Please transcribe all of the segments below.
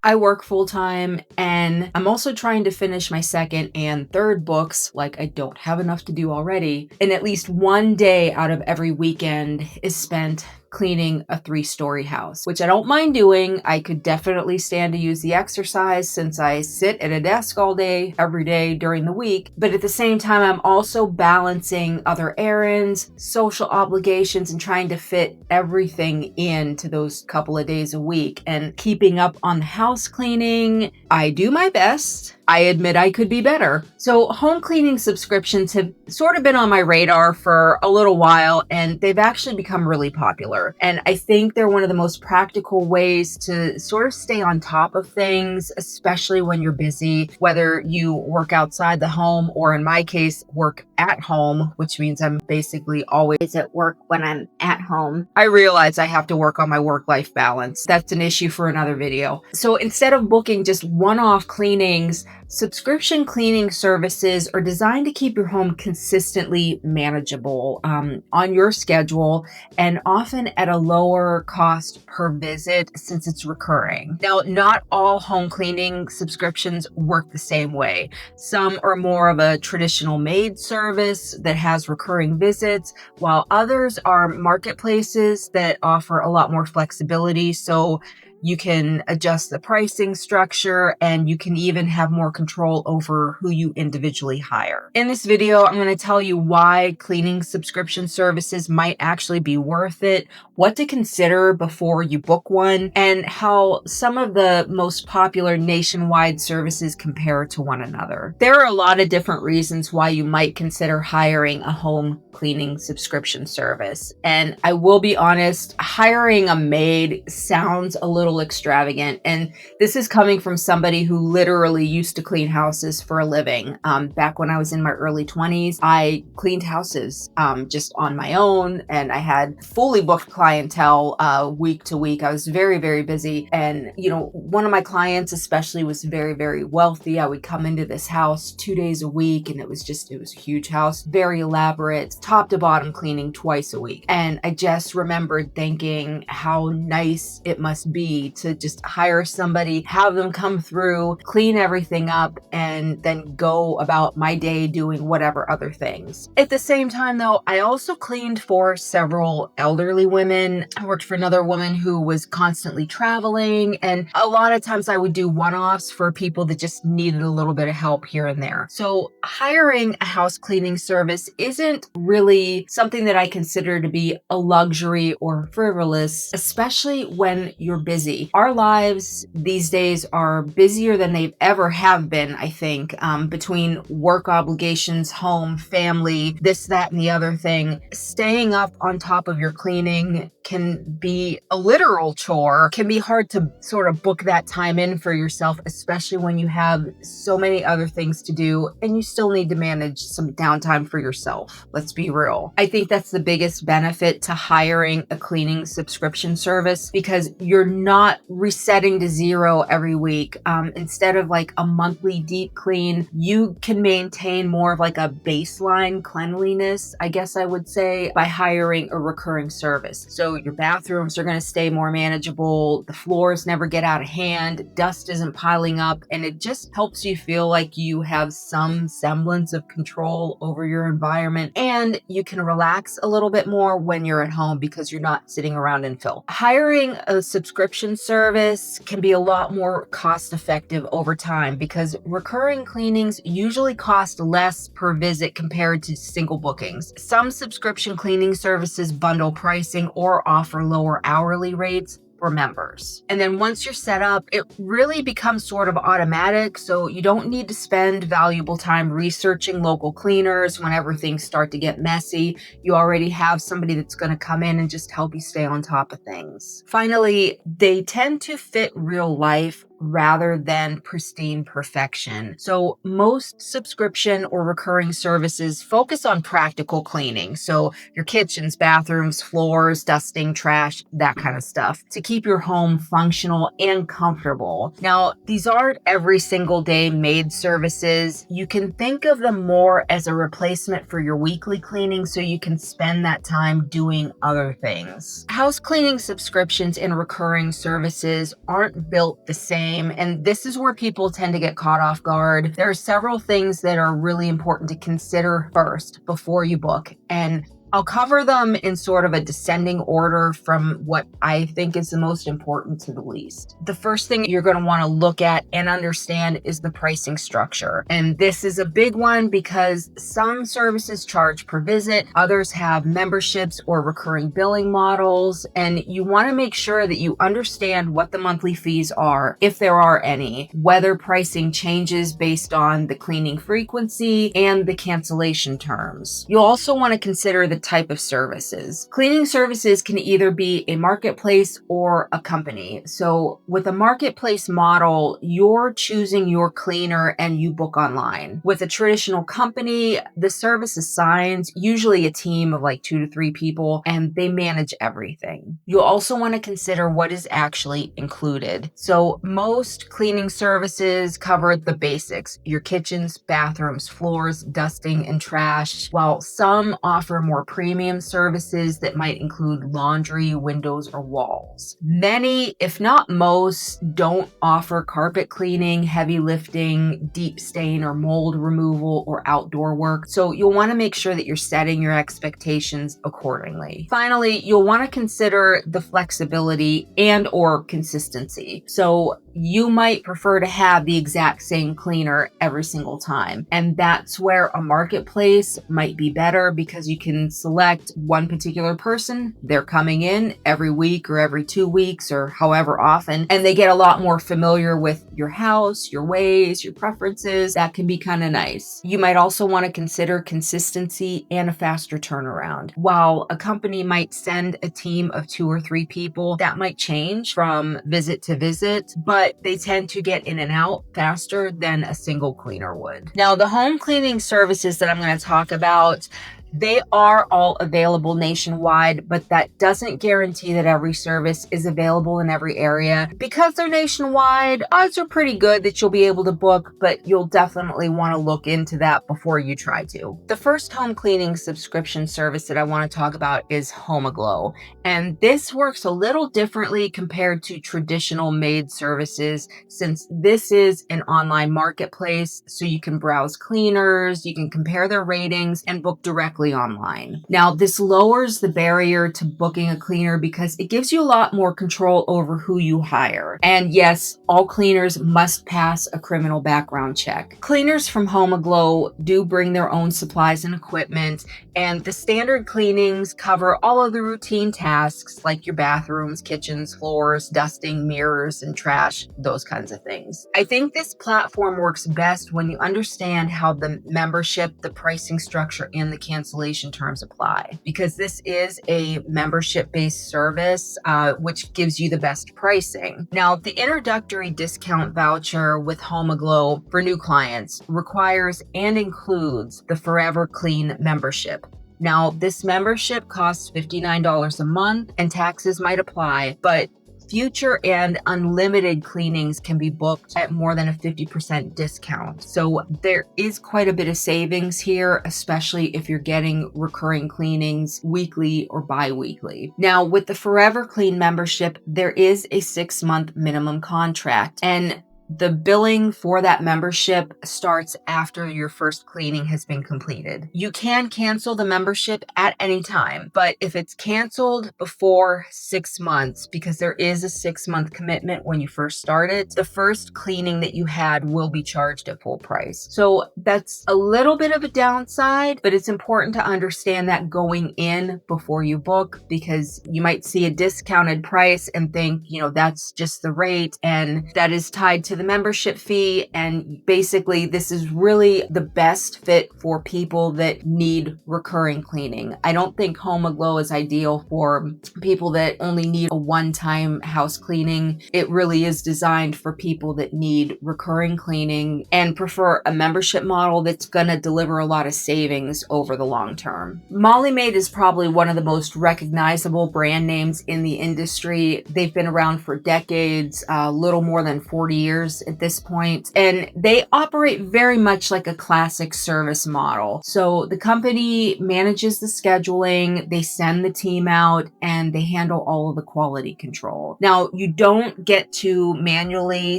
I work full time and I'm also trying to finish my second and third books, like I don't have enough to do already. And at least one day out of every weekend is spent cleaning a 3-story house, which I don't mind doing. I could definitely stand to use the exercise since I sit at a desk all day, every day during the week. But at the same time, I'm also balancing other errands, social obligations, and trying to fit everything into those couple of days a week and keeping up on the house cleaning. I do my best. I admit I could be better. So home cleaning subscriptions have sort of been on my radar for a little while, and they've actually become really popular. And I think they're one of the most practical ways to sort of stay on top of things, especially when you're busy, whether you work outside the home or in my case, work at home, which means I'm basically always at work when I'm at home. I realize I have to work on my work-life balance. That's an issue for another video. So instead of booking just one-off cleanings, subscription cleaning services are designed to keep your home consistently manageable on your schedule and often at a lower cost per visit since it's recurring. Now, not all home cleaning subscriptions work the same way. Some are more of a traditional Maid service that has recurring visits, while others are marketplaces that offer a lot more flexibility. So you can adjust the pricing structure and you can even have more control over who you individually hire. In this video, I'm going to tell you why cleaning subscription services might actually be worth it, what to consider before you book one, and how some of the most popular nationwide services compare to one another. There are a lot of different reasons why you might consider hiring a home cleaning subscription service. And I will be honest, hiring a maid sounds a little extravagant. And this is coming from somebody who literally used to clean houses for a living. Back when I was in my early 20s, I cleaned houses just on my own, and I had fully booked clientele week to week. I was very, very busy. And, you know, one of my clients especially was very, very wealthy. I would come into this house 2 days a week, and it was a huge house, very elaborate, top to bottom cleaning twice a week. And I just remembered thinking how nice it must be to just hire somebody, have them come through, clean everything up, and then go about my day doing whatever other things. At the same time, though, I also cleaned for several elderly women. I worked for another woman who was constantly traveling, and a lot of times I would do one-offs for people that just needed a little bit of help here and there. So hiring a house cleaning service isn't really something that I consider to be a luxury or frivolous, especially when you're busy. Our lives these days are busier than they've ever have been, I think, between work obligations, home, family, this, that, and the other thing. Staying up on top of your cleaning can be a literal chore. It can be hard to sort of book that time in for yourself, especially when you have so many other things to do and you still need to manage some downtime for yourself. Let's be real. I think that's the biggest benefit to hiring a cleaning subscription service, because you're not resetting to zero every week. Instead of like a monthly deep clean, you can maintain more of like a baseline cleanliness, I guess I would say, by hiring a recurring service. So your bathrooms are going to stay more manageable, the floors never get out of hand, dust isn't piling up, and it just helps you feel like you have some semblance of control over your environment, and you can relax a little bit more when you're at home because you're not sitting around in filth. Hiring a subscription service can be a lot more cost effective over time because recurring cleanings usually cost less per visit compared to single bookings. Some subscription cleaning services bundle pricing or offer lower hourly rates for members. And then once you're set up, it really becomes sort of automatic, so you don't need to spend valuable time researching local cleaners whenever things start to get messy. You already have somebody that's going to come in and just help you stay on top of things. Finally, they tend to fit real life rather than pristine perfection. So most subscription or recurring services focus on practical cleaning. So your kitchens, bathrooms, floors, dusting, trash, that kind of stuff to keep your home functional and comfortable. Now, these aren't every single day maid services. You can think of them more as a replacement for your weekly cleaning so you can spend that time doing other things. House cleaning subscriptions and recurring services aren't built the same game, and this is where people tend to get caught off guard. There are several things that are really important to consider first before you book, and I'll cover them in sort of a descending order from what I think is the most important to the least. The first thing you're going to want to look at and understand is the pricing structure. And this is a big one because some services charge per visit, others have memberships or recurring billing models, and you want to make sure that you understand what the monthly fees are, if there are any, whether pricing changes based on the cleaning frequency and the cancellation terms. You'll also want to consider the type of services. Cleaning services can either be a marketplace or a company. So with a marketplace model, you're choosing your cleaner and you book online. With a traditional company, the service assigns usually a team of like 2 to 3 people, and they manage everything. You'll also want to consider what is actually included. So most cleaning services cover the basics, your kitchens, bathrooms, floors, dusting, and trash, while some offer more premium services that might include laundry, windows, or walls. Many, if not most, don't offer carpet cleaning, heavy lifting, deep stain or mold removal, or outdoor work. So you'll want to make sure that you're setting your expectations accordingly. Finally, you'll want to consider the flexibility and or consistency. So you might prefer to have the exact same cleaner every single time. And that's where a marketplace might be better because you can select one particular person. They're coming in every week or every 2 weeks or however often, and they get a lot more familiar with your house, your ways, your preferences. That can be kind of nice. You might also want to consider consistency and a faster turnaround. While a company might send a team of 2 or 3 people, that might change from visit to visit, but they tend to get in and out faster than a single cleaner would. Now, the home cleaning services that I'm going to talk about, they are all available nationwide, but that doesn't guarantee that every service is available in every area. Because they're nationwide, odds are pretty good that you'll be able to book, but you'll definitely want to look into that before you try to. The first home cleaning subscription service that I want to talk about is HomeAglow, and this works a little differently compared to traditional Maid services since this is an online marketplace, so you can browse cleaners, you can compare their ratings, and book directly online. Now, this lowers the barrier to booking a cleaner because it gives you a lot more control over who you hire. And yes, all cleaners must pass a criminal background check. Cleaners from HomeAglow do bring their own supplies and equipment, and the standard cleanings cover all of the routine tasks like your bathrooms, kitchens, floors, dusting, mirrors, and trash, those kinds of things. I think this platform works best when you understand how the membership, the pricing structure, and the cancellation terms apply, because this is a membership-based service, which gives you the best pricing. Now, the introductory discount voucher with HomeAglow for new clients requires and includes the Forever Clean membership. Now, this membership costs $59 a month and taxes might apply, but future and unlimited cleanings can be booked at more than a 50% discount. So there is quite a bit of savings here, especially if you're getting recurring cleanings weekly or bi-weekly. Now, with the Forever Clean membership, there is a 6-month minimum contract, and the billing for that membership starts after your first cleaning has been completed. You can cancel the membership at any time, but if it's canceled before 6 months, because there is a 6-month commitment when you first start it, the first cleaning that you had will be charged at full price. So that's a little bit of a downside, but it's important to understand that going in before you book, because you might see a discounted price and think, that's just the rate, and that is tied to the membership fee. And basically, this is really the best fit for people that need recurring cleaning. I don't think HomeAglow is ideal for people that only need a one-time house cleaning. It really is designed for people that need recurring cleaning and prefer a membership model that's going to deliver a lot of savings over the long term. Molly Maid is probably one of the most recognizable brand names in the industry. They've been around for decades, a little more than 40 years years at this point, and they operate very much like a classic service model. So the company manages the scheduling, they send the team out, and they handle all of the quality control. Now, you don't get to manually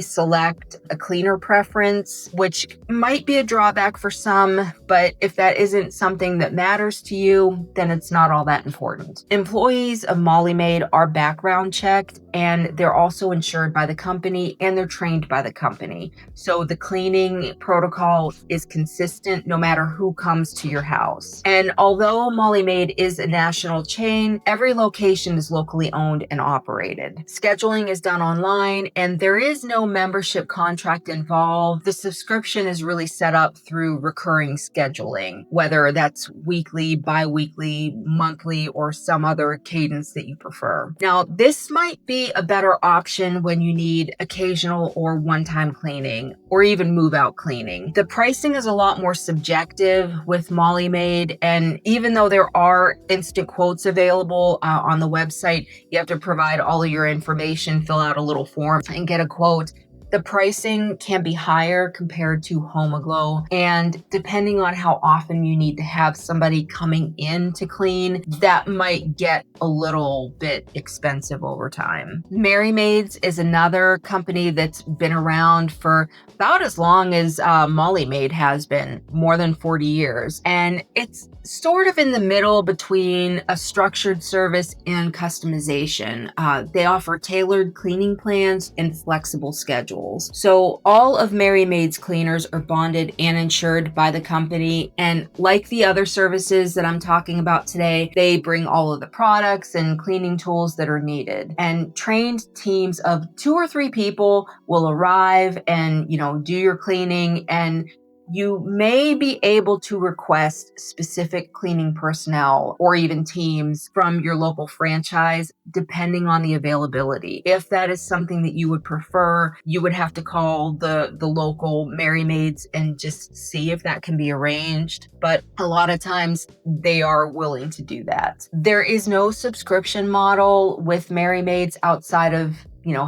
select a cleaner preference, which might be a drawback for some, but if that isn't something that matters to you, then it's not all that important. Employees of Molly Maid are background checked, and they're also insured by the company, and they're trained by the company. So the cleaning protocol is consistent no matter who comes to your house. And although Molly Maid is a national chain, every location is locally owned and operated. Scheduling is done online, and there is no membership contract involved. The subscription is really set up through recurring scheduling, whether that's weekly, bi-weekly, monthly, or some other cadence that you prefer. Now, this might be a better option when you need occasional or one-time cleaning, or even move-out cleaning. The pricing is a lot more subjective with Molly Maid, and even though there are instant quotes available on the website, you have to provide all of your information, fill out a little form, and get a quote. The pricing can be higher compared to Home-A-Glow, and depending on how often you need to have somebody coming in to clean, that might get a little bit expensive over time. Merry Maids is another company that's been around for about as long as Molly Maid has been, more than 40 years. And it's sort of in the middle between a structured service and customization. They offer tailored cleaning plans and flexible schedules. So all of Merry Maid's cleaners are bonded and insured by the company. And like the other services that I'm talking about today, they bring all of the products and cleaning tools that are needed. And trained teams of 2 or 3 people will arrive and, do your cleaning, and you may be able to request specific cleaning personnel or even teams from your local franchise, depending on the availability. If that is something that you would prefer, you would have to call the local Merry Maids and just see if that can be arranged. But a lot of times they are willing to do that. There is no subscription model with Merry Maids outside of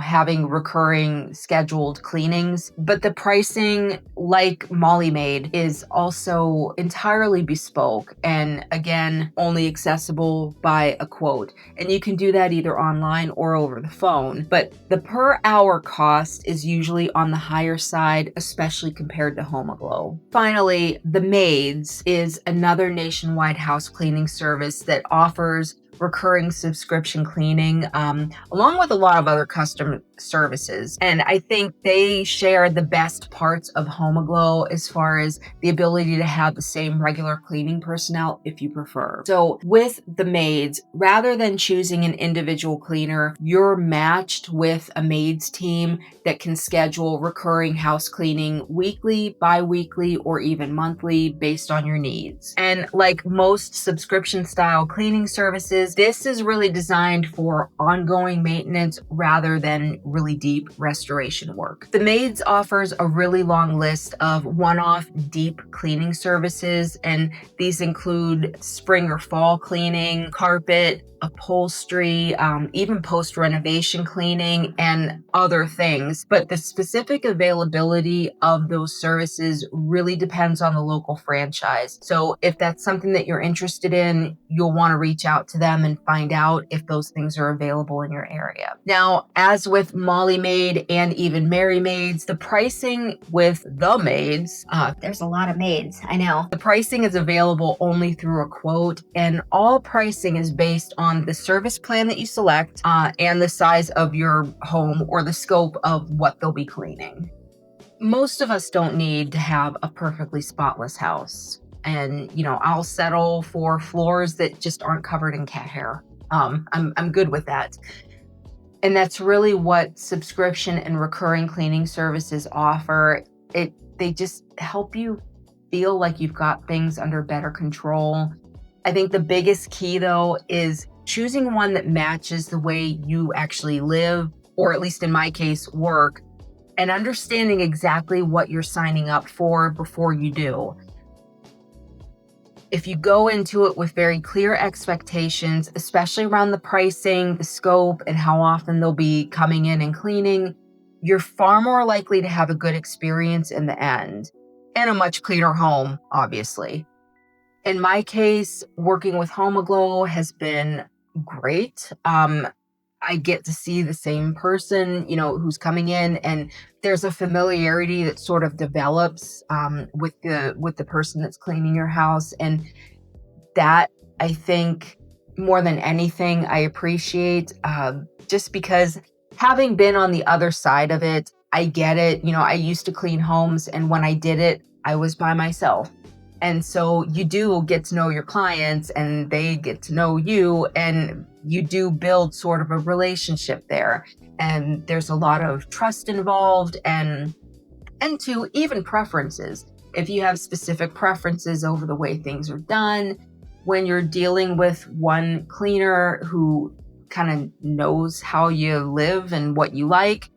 having recurring scheduled cleanings, but the pricing, like Molly Maid, is also entirely bespoke and again, only accessible by a quote. And you can do that either online or over the phone, but the per hour cost is usually on the higher side, especially compared to Home-A-Glow. Finally, the Maids is another nationwide house cleaning service that offers recurring subscription cleaning, along with a lot of other custom services. And I think they share the best parts of Home-A-Glow as far as the ability to have the same regular cleaning personnel if you prefer. So with the Maids, rather than choosing an individual cleaner, you're matched with a Maids team that can schedule recurring house cleaning weekly, bi-weekly, or even monthly based on your needs. And like most subscription style cleaning services, this is really designed for ongoing maintenance rather than really deep restoration work. The Maids offers a really long list of one-off deep cleaning services, and these include spring or fall cleaning, carpet, upholstery, even post-renovation cleaning, and other things. But the specific availability of those services really depends on the local franchise. So if that's something that you're interested in, you'll want to reach out to them and find out if those things are available in your area. Now, as with Molly Maid and even Merry Maids, the pricing with the Maids, There's a lot of maids, I know. the pricing is available only through a quote, and all pricing is based on the service plan that you select and the size of your home or the scope of what they'll be cleaning. Most of us don't need to have a perfectly spotless house. And, I'll settle for floors that just aren't covered in cat hair. I'm good with that. And that's really what subscription and recurring cleaning services offer. They just help you feel like you've got things under better control. I think the biggest key, though, is choosing one that matches the way you actually live, or at least in my case, work, and understanding exactly what you're signing up for before you do. If you go into it with very clear expectations, especially around the pricing, the scope, and how often they'll be coming in and cleaning, you're far more likely to have a good experience in the end and a much cleaner home, obviously. In my case, working with Home Aglow has been great. I get to see the same person, who's coming in, and there's a familiarity that sort of develops with the person that's cleaning your house, and that, I think, more than anything, I appreciate, just because having been on the other side of it, I get it. I used to clean homes, and when I did it, I was by myself. And so you do get to know your clients and they get to know you, and you do build sort of a relationship there. And there's a lot of trust involved, and to even preferences. If you have specific preferences over the way things are done, when you're dealing with one cleaner who kind of knows how you live and what you like,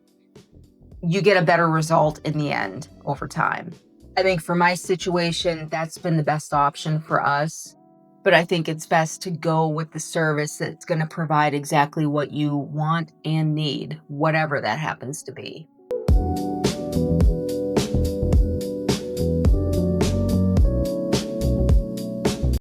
you get a better result in the end over time. I think for my situation, that's been the best option for us. But I think it's best to go with the service that's going to provide exactly what you want and need, whatever that happens to be.